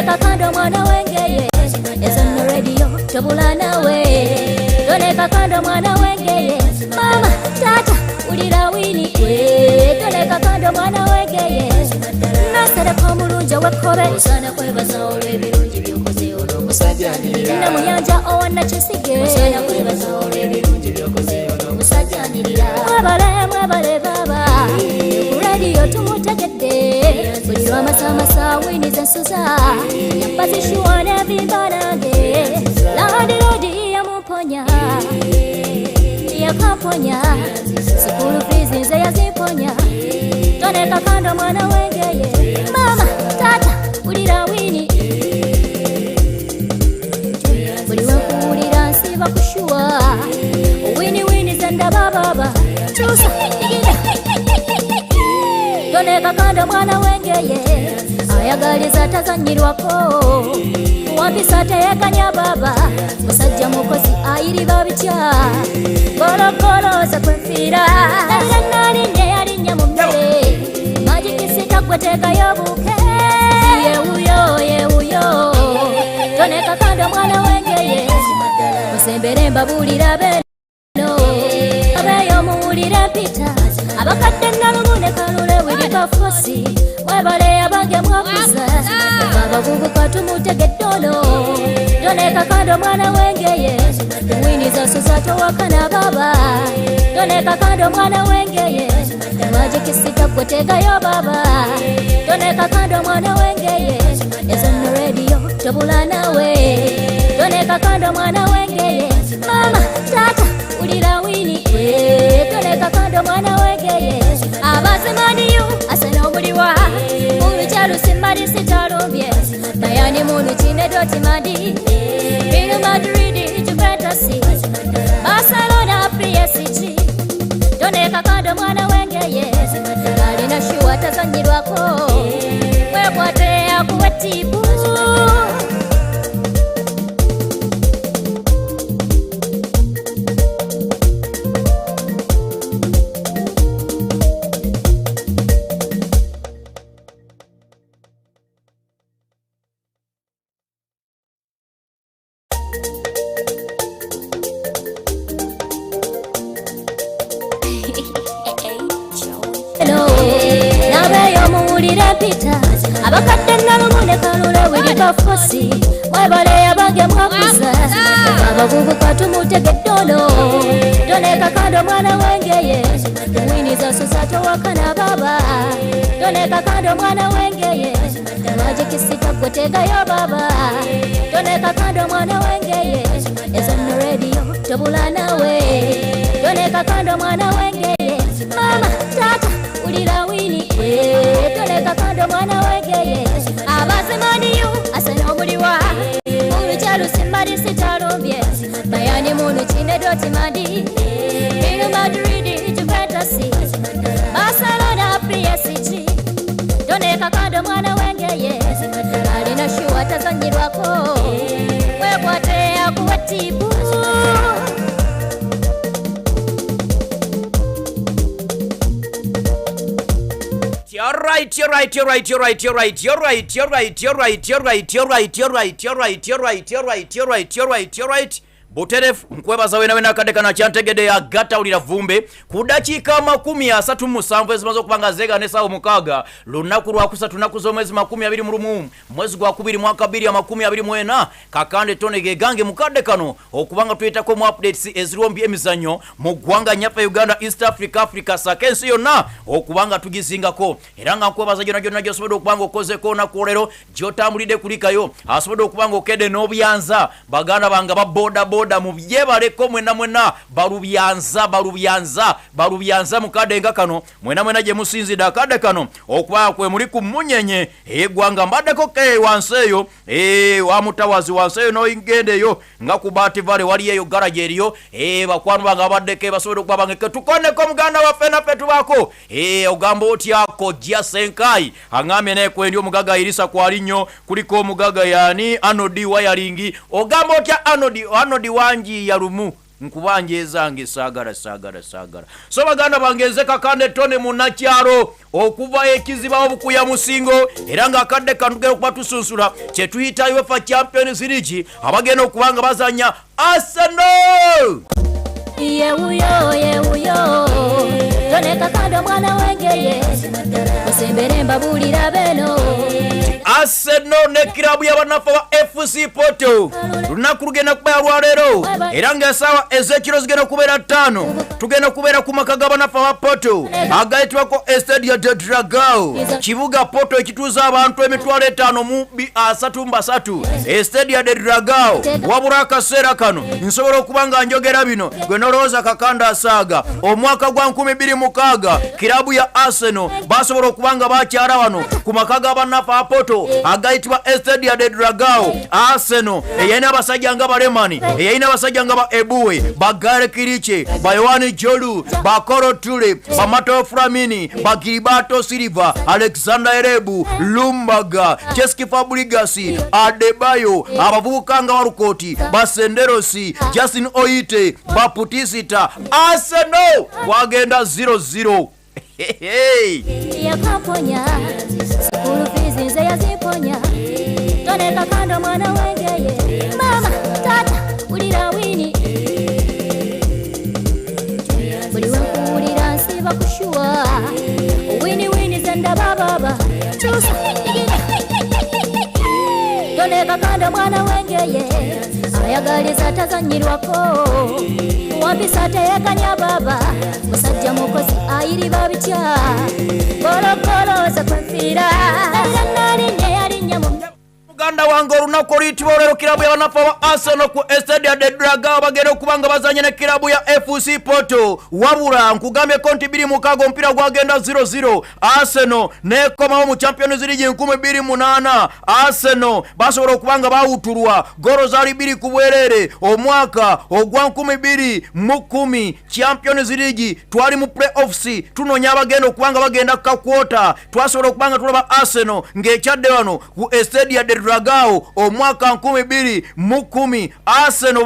Toneka kando mwana wengeye Ezono radio tobula nawe Toneka kando mwana wengeye Mama tata ulira wini Toneka kando mwana wengeye Nasara komulunja wekobe Usana kwebaza ole birungi byokoze ono musajanirira Nina muyanja owana chisige Usana kwebaza ole birungi byokoze ono musajanirira Mwebale baba Radio tumutegedde Buli wamasamasa wini zensuza Yapazishuwane bimbanage Ladi yamuponya Yakaponya Sikulu fizi nze yaziponya Toneka kando mwana wengeye Mama, tata, ulira wini Buli wakuulira nsiba kushuwa Wini zenda baba Chusa, digida Toneka kando mwana wengeye Ayagaliza tazanyirwako Wambisa teyekanya baba Musajja mukozi ayiri babitya Golokoloza kwefira Nalinye yalinya mumere Majikisita kweteka yobuke Yewuyo Toneka kando mwana wengeye Musembere mbabulira beno Abeyo muwulira pita Abakadde nalumune kalule wirika fosi Webale abange mwakuza Abavubuka tumutegeddono Toneka kando mwana wengeye Wini zasuza towakana baba Toneka kando mwana wengeye Majikisita kwetegayo baba Toneka kando mwana wengeye Ezono radio tobula nawe Toneka kando mwana wengeye Mama tata ulira wini Toneka kando mwana wengeye Abazimaniyu asana omuliwa Muluchalu simbali sitalumbye Bayani mulu chine doti madi Real Madrid Juventus Barcelona PSG Toneka kando mwana wengeye Alina shuwa tazanyirwako Webwate akuwetibu Abakadde nalumune kalule wirika fosi Mwebale abange mwakuza Abavubuka tumutegeddono Toneka kando mwana wengeye Wini zasuza towakana baba Toneka kando mwana wengeye Majikisita kwetegayo baba Toneka kando mwana wengeye Ezono radio tobula nawe Toneka kando mwana wengeye Mama tata ulira wini Toneka kando mwana wengeye Abazimaniyu asana omuliwa Muluchalu simbali sitalumbye Bayani mulu chine doti madi Real Madrid Juventus Barcelona PSG Toneka kando mwana wengeye Alina shuwa tazanyirwako Webwate akuwetibu You're right. Buteref nkwebaza wena kadekana chantegede ya gata ulira vumbe kudakika 37 ezimaze okubanga zega ne sawo mukaga lunaku lwa kusatu nakuzo mwezi 20 mulumu mwezi gwa 2 mwaka 2024 kakande tone gegange mukadekano okubanga tuyitako mu updates ezirombi emizanyo mu gwanga nyapa Uganda East Africa sakensi yonna okubanga tugizingako era nga nkwebaza jona josobodo okubanga okozeko na kolero jotambulide kulikayo asobodo okubanga okede n'obyanza baganda banga ba boda mu byebaleko mwena balubyanza mukadenga kano mwena gye musinzida akade kano okuba kwe muri ku munyenye egwanga mbadeko ke wanseyo wamutawazi wanseyo no ingendeyo nga kubati vale waliyeyo garage eriyo bakwanu banga badeke basobola okuba bangeke tukoneko muganda wa fena petu bako ogambo otyako jya senkai angamye ne kwendi omugaga irisa kwalinyo kuliko omugaga yani anodi wayalingi ogambo otya anodi wanji ya rumu nkubanjeza nge sagara. So baganda bangeze Kakande Tonny munakyaro okuva ekiziba obukuya musingo era nga akadde kanugera okuba tusunsula kye tuyita UEFA Champions League abagenda okubanga bazanya Arsenal. Yewuyo Tonny Kakande mwana wengeye musembere mbabulira beno Arsenal ne kilabu y'abanafa wa FC Porto lunaku lugenda kubeera lwaleero era ng'essaawa ez'ekiro zigenda kubeera 5 tugenda kubeera ku maka g'abanafa wa Porto agayitibwako Estadio de Dragao kibuga Porto ekituuza abantu emitwalo 533 Estadio de Dragao. Wabula akaseera kano nsobola okuba nga njogera bino gwe nolowooza Kakande asaaga omwaka gwa 2006 kilabu ya Arsenal basobola okuba nga bakyala wano ku maka g'abanafa wa Porto agayitibwa Estadio de Dragao. Arsenal eyalina abasajja nga Balemani, eyalina abasajja nga ba Ebuwe, ba Gare Kiriche, ba Yohani Jolu, ba Koro Ture, ba Mateo Flamini, ba Gilberto Silva, Alexander Erebu, Lumbaga, Cheski Fabregas, Adebayo, abavubuka nga Warukoti, ba Senderosi, Justin Oite, ba Putisita. Arsenal wagenda 0-0. Yakaponya school fees nze yaziponya Tonny Kakande mwana wengeye mama tata ulira wini buli wakuwulira nsiba kushuwa wini zenda baba chusa Tonny Kakande mwana wengeye ayagaliza tazanyirwako wambisa teyekanya baba musajja mukozi ayiri babitya gologoloza kwefira nali yalinya mu Uganda wange olunaku oluyitibwa olwero kilabu y'abanafa wa Arsenal ku Estadio de Dragao bagenda okubanga bazanya ne kilabu ya FC Porto. Wabula nkugambyeko nti 2006 omupiira gwagenda 0-0 Arsenal nekomawo mu Champions League 2008 Arsenal basobola okubanga bawutulwa golo zaali 2 ku bwerere omwaka ogwa 2010 Champions League twali mu playoffs tunoonya abagenda okubanga bagenda kakwota twasobola okubanga tulaba Arsenal ng'ekyadde wano ku Estadio de Dragao omwaka 2010 Arsenal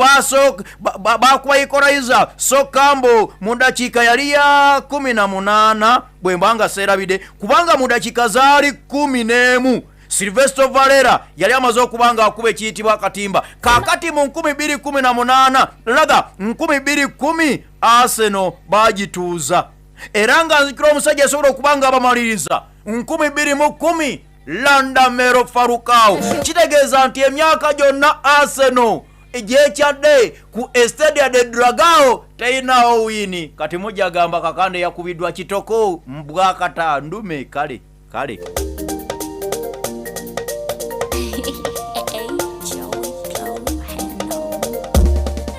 bakuba equalizer Sokambo mu dakiika yali ya 18 bwe mbanga serabide kubanga mu dakiika zaali 11 Silvestre Valera yali amaze okubanga akuba ekiyitibwa akatimba kakati mu 2018 laga 2010 Arsenal bagituuza era nga nzikira omusajja asobola okubanga abamaliriza 2010 Landamero Farukao kitegeeza nti emyaka gyonna Arsenal egy'ekyadde ku Estadio de Dragao teyinawo wini kati mujja gamba Kakande yakubiddwa kitoko mbwakata ndume kale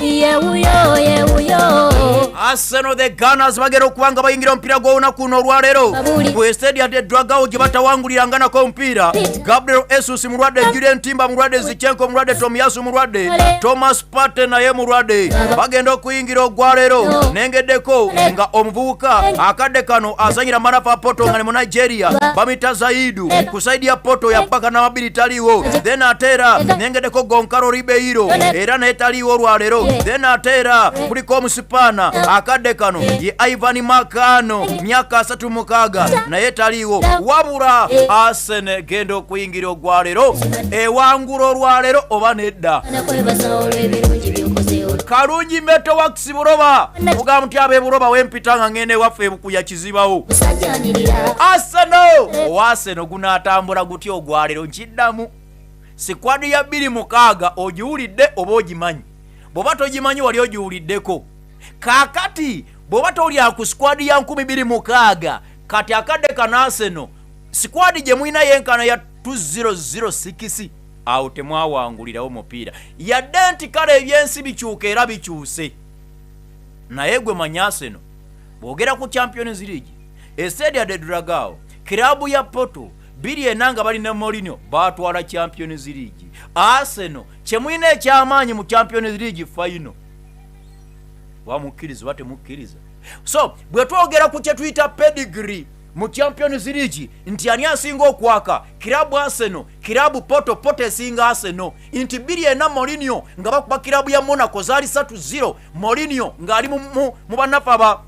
yewuyo Arsenal the Gunners bagera okubanga bayingira omupiira gw'olunaku luno olwaleero ku Estadio de Dragao gye batawangulirangako omupiira. Gabriel Jesus mulwadde, Julian Timber mulwadde, Zichenko mulwadde, Tomiyasu mulwadde, Thomas Partey naye mulwadde. Bagenda okuyingira ogwaleero nengeddeko nga omuvubuka akadde kano azanyira Manafa Porto nga ne mu Nigeria bamita Zaidu ku saidi ya Porto yapaka n'amabiri taliiwo then ateera nengeddeko Goncalo Ribeiro era naye taliiwo olwaleero then ateera kuliko omusipaana akadde kano ye Ivan Makano myaka 36 naye taliiwo wabula Arsenal genda okuyingira ogwaleero ewangula olwaleero oba nedda Kalungi Metal Works buloba mugamba nti abebuloba wempita nga ngende waffe ebukuya kizibawo Arsenal gunaatambula gutya ogwaleero nkiddamu sikwadi ya 2006 ogiwulidde oba ogimanyi bw'oba togimanyi wali ogiwuliddeko kakati bw'oba toli ku squad ya 2006 kati akadde kana Arsenal squad gye mulina yenkana ya 2006 awo temwawangulirawo mupiira yadde nti kale ebyensi bikyuka era bikyuse naye gwe manya Arsenal bwogera ku Champions League Estadio de Dragao kilabu ya Porto biri enanga balina Mourinho batwala Champions League Arsenal kyemulina ekyamaanyi mu Champions League final wamukkiriza batemukkiriza so bwe twogera ku kye tuyita pedigree mu Champions League nti ani asinga okwaka kirabu Arsenal kirabu Porto esinga Arsenal nti biri na Mourinho nga bakuba kirabu ya Monaco zali 3-0 Mourinho ngali mu banafa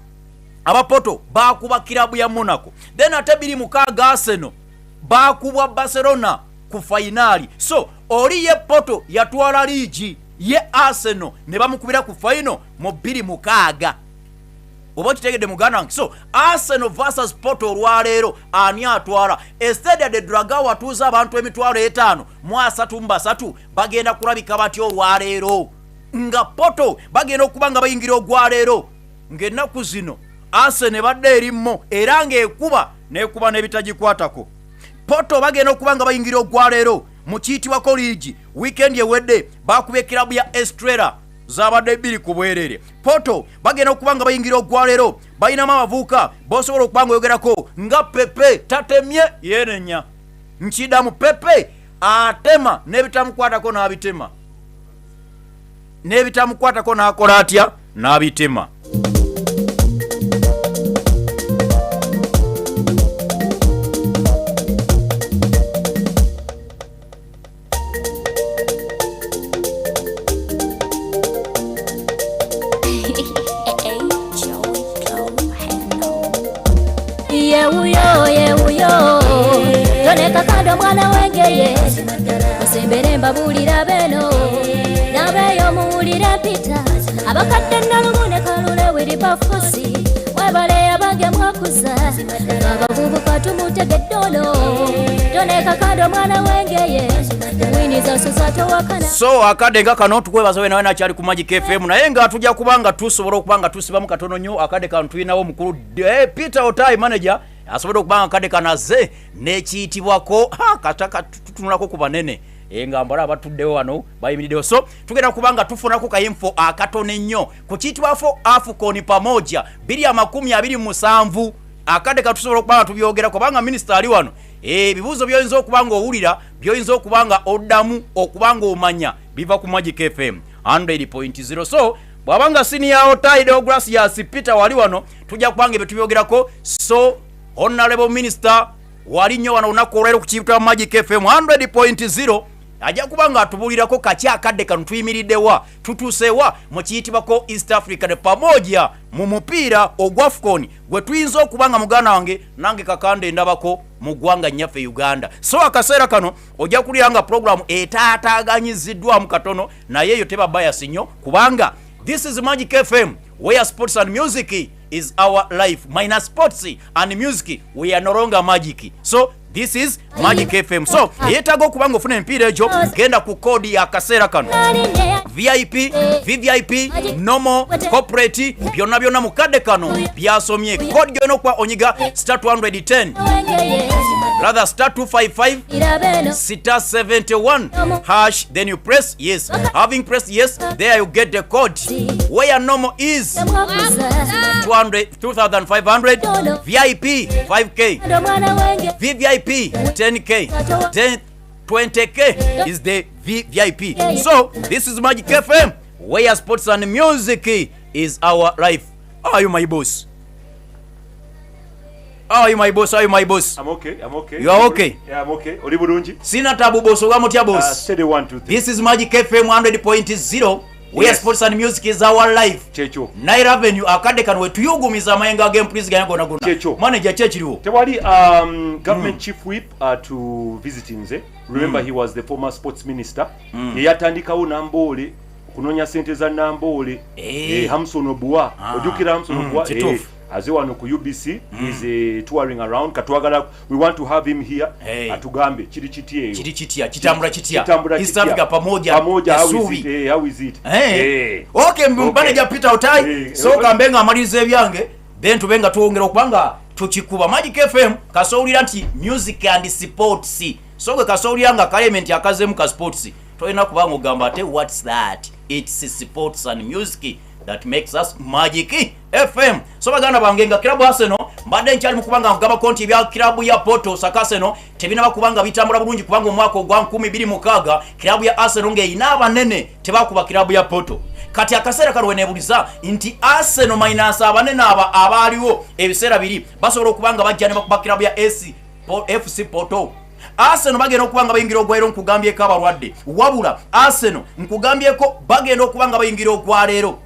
aba Porto bakuba kirabu ya Monaco then ate biri mukaga Arsenal bakubwa Barcelona ku finali so oli ye Porto yatwala ligi ye Arsenal ne bamukubira ku final mu biri mukaga oba kitegede mugana so Arsenal versus Porto olwaleero ani atwala Estadio de Dragao atuuza abantu emitwalo 5 mu 3 bagenda kulabika bati olwaleero nga Porto bagenda okubanga bayingira ogwaleero ng'ennaku zino Arsenal badde erimmo era ng'ekuba n'ekuba n'ebitagikwatako Porto bagenda okubanga bayingira ogwaleero mu kiyitibwa college weekend ewedde bakubye kirabu ya Estrella zabadde biri ku bwerere Porto bagenda okubanga bayingira ogwaleero bayinamu abavuuka bosobola okubanga oyogerako nga Pepe tatemye yenenya nkidamu Pepe atema n'ebitamukwatako n'abitema n'ebitamukwatako n'akola atya n'abitema Kakando mwana wengeye Osembere mbabulira beno Nabeyo muwulira pita Abakadde nalumune kalule wiri bafusi Webale abange mwakuza Abavubuka tumutegeddono Tone kakando mwana wengeye Winiza susato wakana so akade nga kano tukwebaza wena wena kyali ku Magic FM naye nga tujja kubanga tusobola okubanga tusibamu katono nnyo akade kano tuyinawo mukulu Peter Otai manager asobola okubanga akade kanaze nekiyitibwako kataka tutunulako ku banene nga mbala abatuddewo wano bayimiriddewo so tugenda kubanga tufunako kayinfo akatono ennyo ku kiyitibwafo AFCON pamoja 2027 akade katusobola okubanga tubyogerako kubanga minisita ali wano ebibuuzo byoyinza okubanga owulira byoyinza okubanga oddamu okubanga omanya biva ku Magic FM 100.0 so bwabanga senior Otai Deogratias Peter wali wano tujja kubanga ebitubyogerako so Honorable Minister wali nnyo wano olunaku olwaleero ku kiyitibwa Magic FM 100.0 ajja kubanga atubulirako kaki akadde kano tuyimiriddewa tutuusewa mu kiyitibwako East Africa ne pamoja mu mupiira ogwa AFCON gwe tuyinza okubanga muganda wange nange kakande ndabako mu ggwanga nnyaffe Uganda so akaseera kano ojja kuliranga program etaataaganyiziddwamu katono naye eyo teba bias nnyo kubanga this is Magic FM where sports and music is our life. Minus sports and music, we are no longer magic. So this is Magic FM. So yetago kubanga ofuna empira ejo genda ku code ya kaseera kano VIP, VVIP, normal, corporate byonna byonna mu kadde kano byasomye code gyono kwa onyiga star 210 rather star 255 star 71 hash then you press yes. Having pressed yes, there you get the code where normal is 2500, VIP 5k, VVIP 10k, then 20k is the VIP. So this is Magic FM where sports and music is our life. How are you, my boss? How are you, my boss? How are you, my boss? I'm okay. You are okay? Yeah, I'm okay. Oli bulungi? Sina tabu boss, ogamutya boss? Steady 1 2 3. This is Magic FM 100.0 where yes. Sports and music is our life. Checho. Naira Avenue akade kanwe tuyugumiza mayenga game please ganya gona gona. Checho. Manager chechiriwo. Tewali government chief whip to visit nze. Remember he was the former sports minister. Yatandikawo Nambole kunonya sente za Nambole. Hamson Obua. Ojukira Hamson Obua. Azewano ku UBC is touring around katwagala we want to have him here atugambe chiri chitie kitambula chitia East Africa pamoja how is it okay manager Peter Otai so kambenga amalize ebyange then tubenga tuongera okubanga tukikuba Magic FM kasoulira nti music and sports so ke kasoulira element yakazemu ka sports toyina kubanga ogamba ate what's that it's sports and music that makes us Magic FM. So baganda bangenga klabu Arsenal mbadde nkyali mukubanga ngaba konti ebya kilabu ya Porto Sakaseno tebinaba kubanga bitambula bulungi kubanga omwaka ogwa 2026 kilabu ya Arsenal ng'eyina abanene tebakuba kilabu ya Porto. Kati akaseera kano weneebuliza nti Arsenal minus abanene abaaliwo ebiseera biri basobola okubanga bajja ne bakuba kilabu ya FC Porto. Arsenal bagenda okubanga bayingira ogwaleero nkugambyeko abalwadde wabula Arsenal nkugambyeko bagenda okubanga bayingira ogwaleero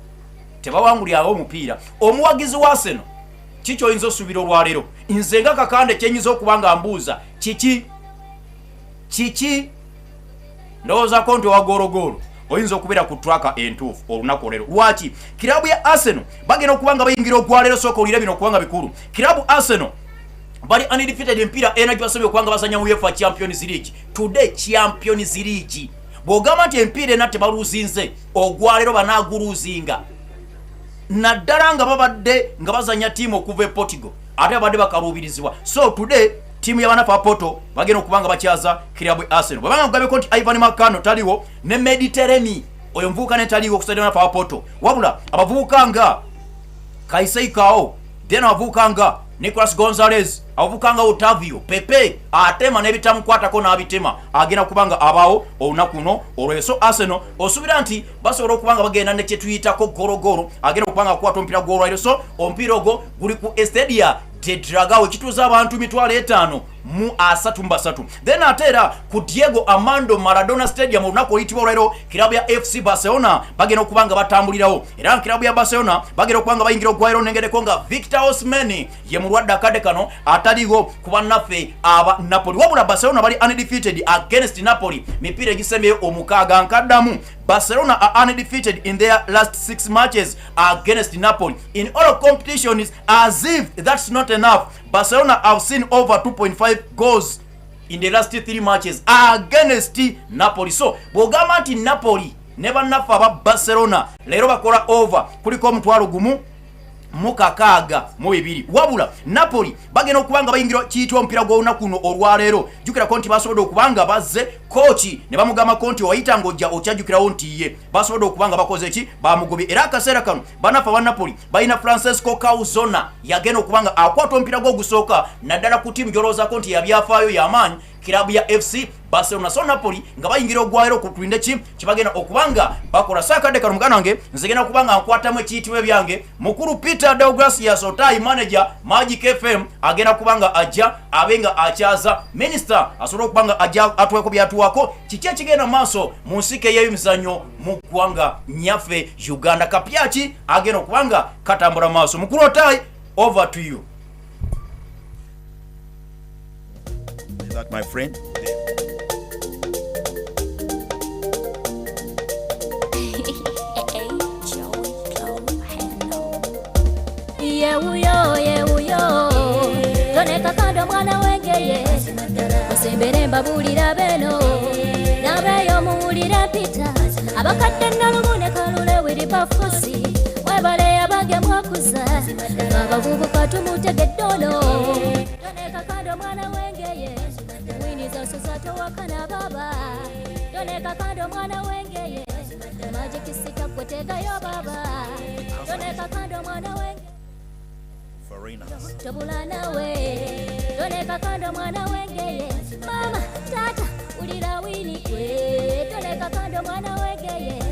tebawangulyawo omupiira. Omuwagizi wa Arsenal kiki oyinza osuubira olwaleero? Nze nga Kakande kyenyiza okubanga mbuuza kiki ndowoozaako nti owagologolo oyinza okubeera ku traka entuufu olunaku olero. Lwaki kilabu ya Arsenal bagenda okubanga bayingira ogwaleero sooka olire bino okubanga bikulu. Kilabu Arsenal bali undefeated empira energy basabye okubanga basanya mu UEFA Champions League. Today Champions League bw'ogamba nti empira ena tebaluuzinze ogwaleero banaaguluuzinga naddala nga babadde nga bazanya tiimu okuva e Portugal ate babadde bakaluubirizibwa. So today tiimu y'abanafu ba Porto bagenda okubanga bakyaza kilabu Arsenal. Bwabanga kugabeko nti Ivan Makano taliwo ne Mediterranean oyo mvubuka ne taliwo okusaidia abanafu ba Porto wabula abavubuka nga Kaisei Kao then abavubuka nga Nicolas Gonzalez abavubuka nga Otavio Pepe atema n'ebitamukwatako n'abitema agenda kubanga abaawo olunaku luno olweso Arsenal osuubira nti basobola okubanga bagenda ne kyetuyitako gologolo agenda okubanga akwata omupiira gw'olwaliro. So omupiira ogwo guli ku Estadia de Dragao ekituuza abantu 333. Then ate era ku Diego Armando Maradona Stadium olunaku oluyitibwa olwaliro kilabu ya FC Barcelona bagenda okubanga batambulirawo era kilabu ya Barcelona bagenda okubanga bayingira ogwaliro nengereko nga Victor Osimhen ye mulwadde akadde kano ataliwo ku bannaffe aba Napoli wabula Barcelona bali undefeated against Napoli mipiira egisembeyo omukaaga nkaddamu. Barcelona are undefeated in their last 6 matches against Napoli in all competitions. As if that's not enough, Barcelona have seen over 2.5 goals in the last 3 matches against Napoli. So bw'ogamba nti Napoli ne bannaffe aba Barcelona leero bakola over kuliko omutwalo gumu mukakaaga mu bibiri wabula Napoli bagenda okubanga bayingira kiyitibwa omupiira gw'olunaku luno olwaleero. Jjukirako nti basobodde okubanga bazze kochi ne bamugamba konti wayita ng'ojja okyajjukirawo nti ye basobodde okubanga bakoze eki bamugobye. Era akaseera kano banafa ba Napoli balina Francesco Calzona yagenda okubanga akwata omupiira gw'ogusooka naddala ku ttiimu gy'olowoozaako nti yabyafaayo y'amaanyi kilabu ya FC Barcelona. So Napoli nga bayingira ogwaleero kutulinde kibagenda okubanga bakola. Saakadde kano muganda wange nze genda kubanga nkwatamu ekiyitibwa byange mukulu Peter Deogracias Otayi manager Magic FM agenda kubanga ajja abenga akyaza minister asobola okubanga ajja atweko byatuwako kiki ekigenda maaso mu nsike y'emizannyo mu ggwanga nyaffe Uganda. Kapyaki agenda okubanga katambula maaso. Mukulu Otayi, over to you. Is that my friend? Yewuyo tone kakando mwana wengeye osembere mbabulira beno nabeyo muwulira pita abakadde nalumune kalule wiri bafusi webale abage mwakuza abavubuka tumutegedde ono tone kakando mwana wengeye wini zosoza towakana baba tone kakando mwana wengeye majikisika kwetegayo baba tone kakando mwana wengeye tobula nawe tone kakando mwana wengeye mama tata ulira wini tone kakando mwana wengeye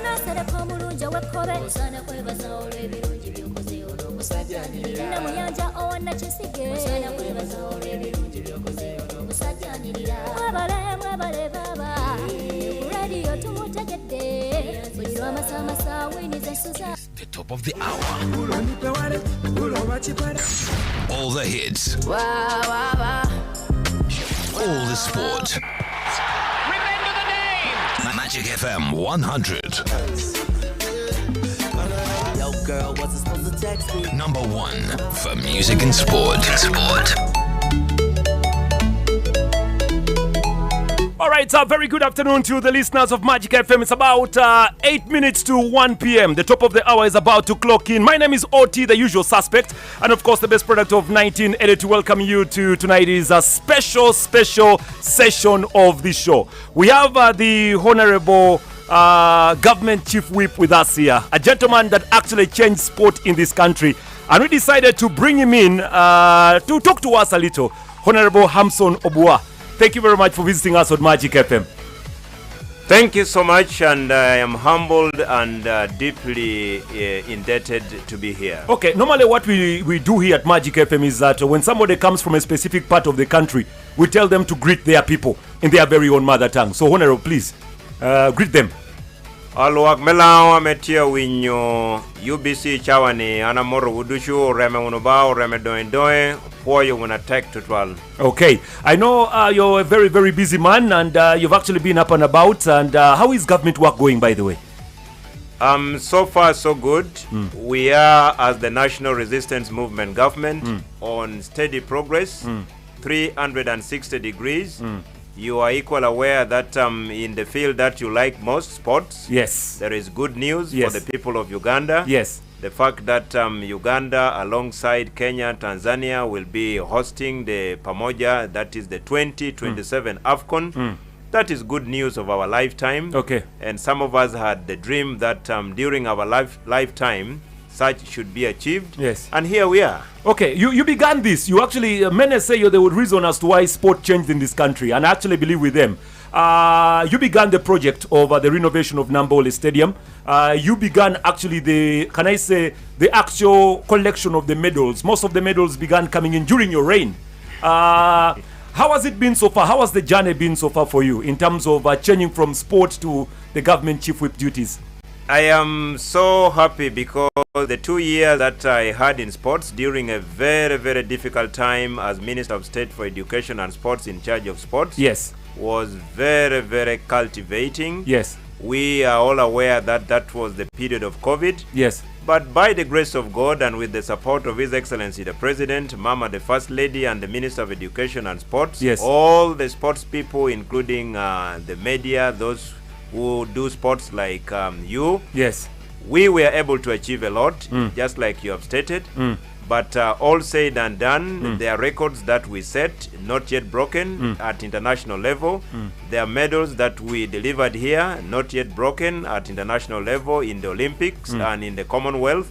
nasereko mulungi wekkobe osana kwebaza olw'ebirungi byokoze olw'omusajjanirira namuyanja owana kisige osana kwebaza olw'ebirungi byokoze olw'omusajjanirira mwebale baba radio tumutegedde bulirwa masamasa wini zesuza. The top of the hour. All the hits. All the sport. Remember the name. Magic FM 100. Yo, girl, wasn't supposed to text me. Number 1 for music and sport. All right, very good afternoon to the listeners of Magic FM. It's about 8 minutes to 1 p.m. The top of the hour is about to clock in. My name is OT, the usual suspect, and of course the best product of 1980 to welcome you to tonight is a special session of the show. We have the Honorable government chief whip with us here, a gentleman that actually changed sport in this country. And we decided to bring him in to talk to us a little. Honorable Hamson Obua, thank you very much for visiting us on Magic FM. Thank you so much, and I am humbled and deeply indebted to be here. Okay, normally what we do here at Magic FM is that when somebody comes from a specific part of the country, we tell them to greet their people in their very own mother tongue. So, Honorable, please, greet them. Alwak melawa metia winyo UBC chawani anamoro udushu reme unubao reme doin poyo una tek tutwal. Okay, I know you're a very, very busy man, and you've actually been up and about. And how is government work going, by the way? So far so good. We are, as the National Resistance Movement government, on steady progress, 360 degrees. You are equal aware that in the field that you like most, sports, yes, there is good news yes. for the people of Uganda. Yes. The fact that Uganda, alongside Kenya, Tanzania, will be hosting the Pamoja, that is the 2027 AFCON. That is good news of our lifetime. Okay. And some of us had the dream that during our lifetime, such should be achieved. Yes. And here we are. Okay, you began this. You actually, many say you're the reason as to why sport changed in this country, and I actually believe with them. You began the project of the renovation of Nambole Stadium. You began actually the actual collection of the medals. Most of the medals began coming in during your reign. How has it been so far? How has the journey been so far for you in terms of changing from sport to the government chief whip duties? I am so happy because the 2 years that I had in sports during a very, very difficult time as Minister of State for Education and Sports in charge of sports, yes, was very, very cultivating. Yes. We are all aware that that was the period of COVID. Yes. But by the grace of God and with the support of His Excellency the President, Mama the First Lady, and the Minister of Education and Sports, yes, all the sports people, including the media, those who do sports like you, yes, we were able to achieve a lot, just like you have stated. But all said and done, there are records that we set, not yet broken at international level. There are medals that we delivered here, not yet broken at international level in the Olympics and in the Commonwealth.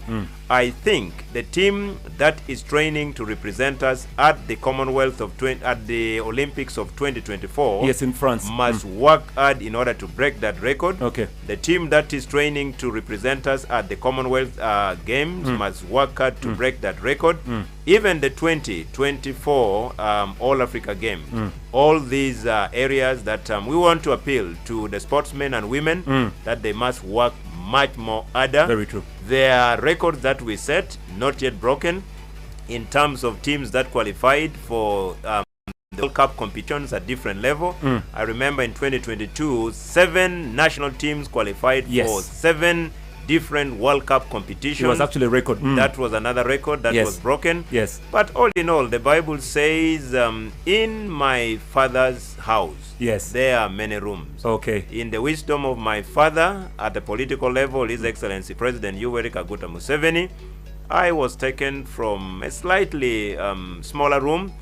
I think the team that is training to represent us at the Commonwealth of at the Olympics of 2024, yes, in France, must work hard in order to break that record. Okay. The team that is training to represent us at the Commonwealth Games must work hard to break that record. Even the 2024 All Africa Games. All these areas that we want to appeal to the sportsmen and women that they must work much more harder. Very true. There are records that we set, not yet broken, in terms of teams that qualified for the World Cup competitions at different level. I remember in 2022, 7 national teams qualified for 7 different World Cup competitions. It was actually a record. That was another record that was broken. Yes. But all in all, the Bible says, in my Father's house, yes, there are many rooms. Okay. In the wisdom of my father, at the political level, His Excellency President Yoweri Kaguta Museveni, I was taken from a slightly smaller room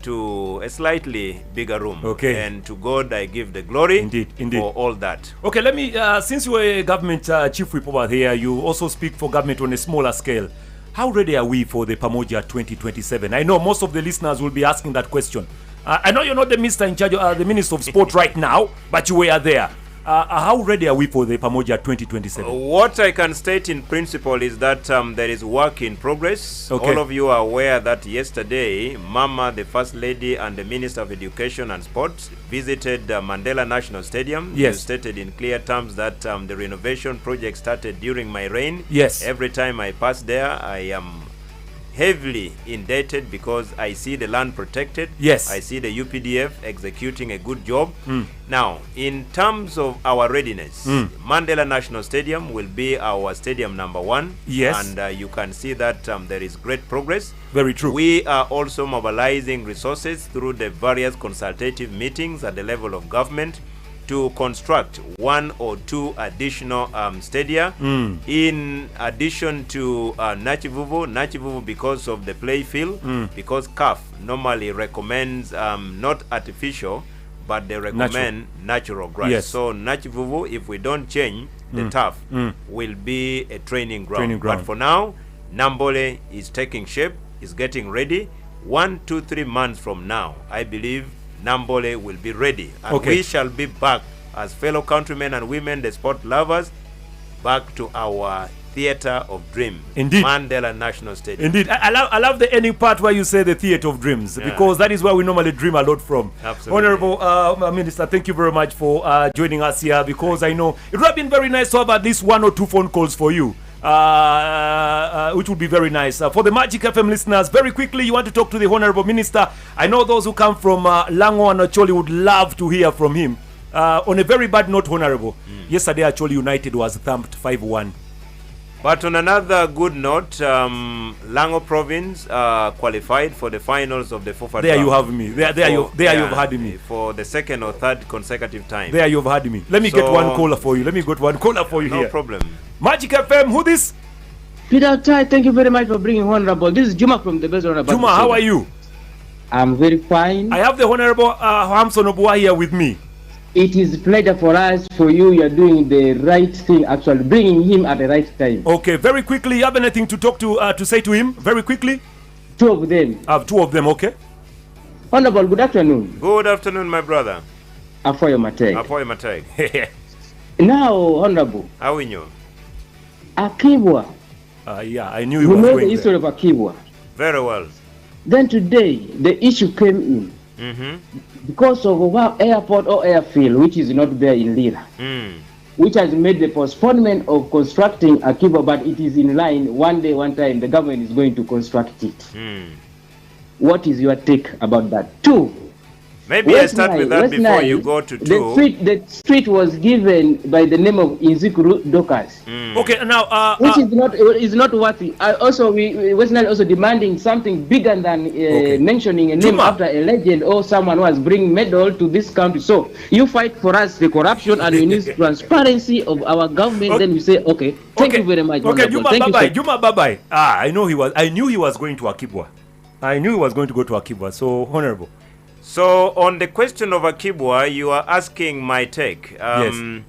to a slightly bigger room. Okay. And to God I give the glory. Indeed. For all that. Okay, let me, since you are a government chief whip over here, you also speak for government on a smaller scale. How ready are we for the Pamoja 2027? I know most of the listeners will be asking that question. I know you're not the minister in charge, the Minister of Sport right now, but you were there. How ready are we for the Pamoja 2027? What I can state in principle is that there is work in progress. Okay. All of you are aware that yesterday, Mama, the First Lady, and the Minister of Education and Sports visited Mandela National Stadium. Yes. You stated in clear terms that the renovation project started during my reign. Yes. Every time I pass there, I am heavily indebted because I see the land protected. Yes. I see the UPDF executing a good job. Now, in terms of our readiness, Mandela National Stadium will be our stadium number 1. Yes. And you can see that there is great progress. Very true. We are also mobilizing resources through the various consultative meetings at the level of government to construct 1 or 2 additional stadia in addition to Nachivuvu because of the play field, because CAF normally recommends not artificial, but they recommend natural grass. Yes. So Nachivuvu, if we don't change the turf, will be a training ground. But for now, Nambole is taking shape, is getting ready. 1, 2, 3 months from now, I believe Nambole will be ready. And we shall be back as fellow countrymen and women, the sport lovers, back to our theater of dreams. Indeed. Mandela National Stadium. Indeed. I love the ending part where you say the theater of dreams, because that is where we normally dream a lot from. Absolutely. Honorable Minister, thank you very much for joining us here, because I know it would have been very nice to have at least 1 or 2 phone calls for you. Which would be very nice. For the Magic FM listeners, very quickly, you want to talk to the Honorable Minister. I know those who come from Lango and Acholi would love to hear from him. On a very bad note, Honorable, yesterday Acholi United was thumped 5-1. But on another good note, Lango Province qualified for the finals of the FOFA. There you have me. There you've had me. For the second or third consecutive time. There you've had me. Let me get one caller for you. Let me get one caller for you here. No problem. Magic FM, who this? Peter Tai, thank you very much for bringing Honorable. This is Juma from the best Honorable. Juma, how are you? I'm very fine. I have the Honorable Hamson Obua here with me. It is a pleasure for us, for you. You are doing the right thing, actually, bringing him at the right time. Okay, very quickly, you have anything to talk to say to him? Very quickly? 2 of them. I have 2 of them, okay. Honorable, good afternoon. Good afternoon, my brother. Afoyo Mateg. Afoyo Mateg. Now, Honorable. How are you? Akibwa. Yeah, I knew you were going know the history of Akibwa. Very well. Then today, the issue came in. Because of our airport or airfield, which is not there in Lira, which has made the postponement of constructing Akibwa, but it is in line. One day, one time, the government is going to construct it. What is your take about that? 2. Maybe I start with that before you go to 2. The street was given by the name of Inzikuru Dokas. Okay, now which is not worthy. Also, West Nile also demanding something bigger than mentioning a name after a legend or someone who has bring medal to this country. So you fight for us the corruption and we need transparency of our government. Then we say, okay, thank you very much. Okay, Juma, bye-bye. Juma, bye-bye. I knew he was going to Akibwa. I knew he was going to go to Akibwa. So, Honorable. So, on the question of Akibwa, you are asking my take. Yes.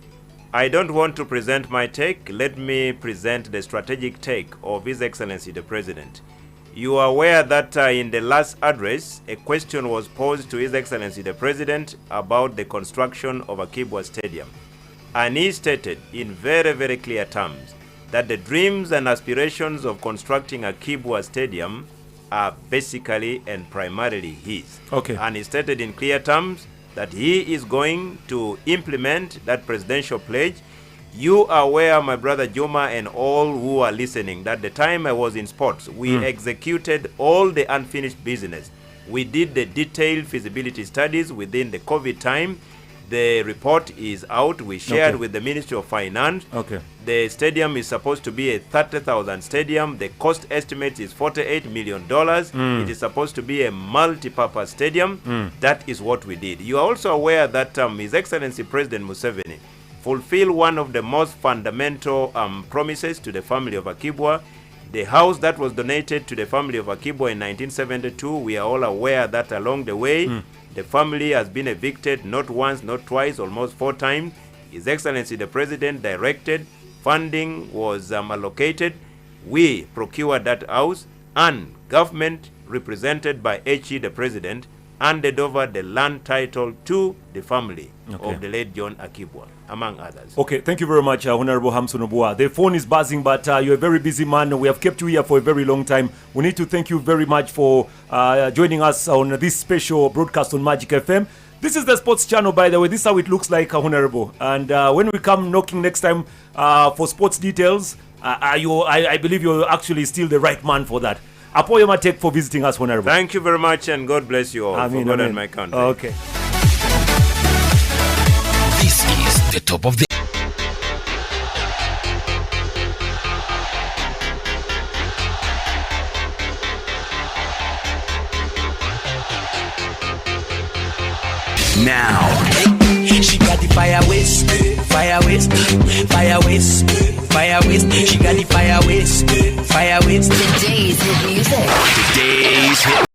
I don't want to present my take. Let me present the strategic take of His Excellency the President. You are aware that in the last address, a question was posed to His Excellency the President about the construction of Akibwa Stadium. And he stated in very, very clear terms that the dreams and aspirations of constructing Akibwa Stadium are basically and primarily his. Okay. And he stated in clear terms that he is going to implement that presidential pledge. You are aware, my brother Juma, and all who are listening, that the time I was in sports, we executed all the unfinished business. We did the detailed feasibility studies within the COVID time. The report is out. We shared with the Ministry of Finance. Okay. The stadium is supposed to be a 30,000 stadium. The cost estimate is $48 million. It is supposed to be a multi-purpose stadium. That is what we did. You are also aware that His Excellency President Museveni fulfilled one of the most fundamental promises to the family of Akibwa. The house that was donated to the family of Akibwa in 1972, we are all aware that along the way, the family has been evicted not once, not twice, almost 4 times. His Excellency the President directed, funding was allocated. We procured that house, and government, represented by HE the President, handed over the land title to the family of the late John Akibwa, among others. Okay, thank you very much, Honorable Hamson Obua. The phone is buzzing, but you're a very busy man. We have kept you here for a very long time. We need to thank you very much for joining us on this special broadcast on Magic FM. This is the sports channel, by the way. This is how it looks like, Honorable. And when we come knocking next time for sports details, I believe you're actually still the right man for that. Apoyo Matek for visiting us, Honorable. Thank you very much, and God bless you all. For God and my country. Okay. This is the top of the now. She got the fire waste, fire waste, fire waste, fire waste. She got the fire waste, fire waste. Today's hit music. Today's hit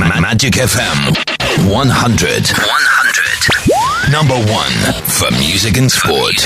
Magic FM 100. Number 1 for music and sport.